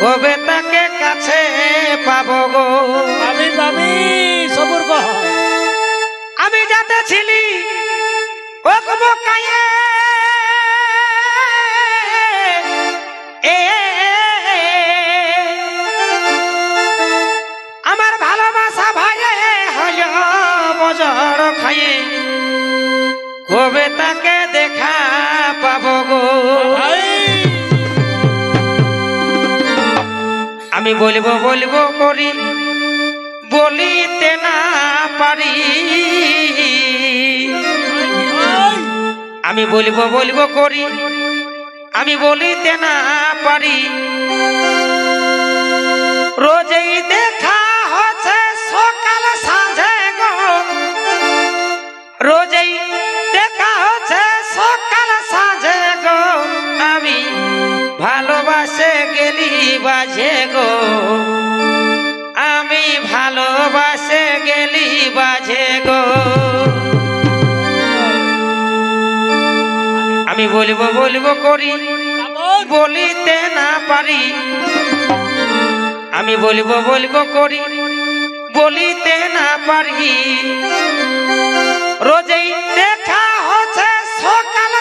কবে তাকে কাছে পাবো গো। পাবি পাবি সবুর কহ। আমি যাতে ছিলি আমার ভালোবাসা ভাইয়ে হল বজর খাইয়ে কবে তাকে দেখা পাবো গো। আমি বলবো বলবো করি বলিতে না পারি। আমি বলবো বলবো করি আমি বলিতে না পারি। রোজই দেখা হচ্ছে সকাল সাঁঝে গো, রোজই দেখা হচ্ছে সকাল সাঁঝে গো। আমি ভালোবাসে গেলি বাজে গো, আমি ভালোবাসে গেলি বাজে গো। আমি বলবো বলবো করি বলিতে না পারি। আমি বলবো বলবো করি বলিতে না পারি। রোজই দেখা হচ্ছে সকাল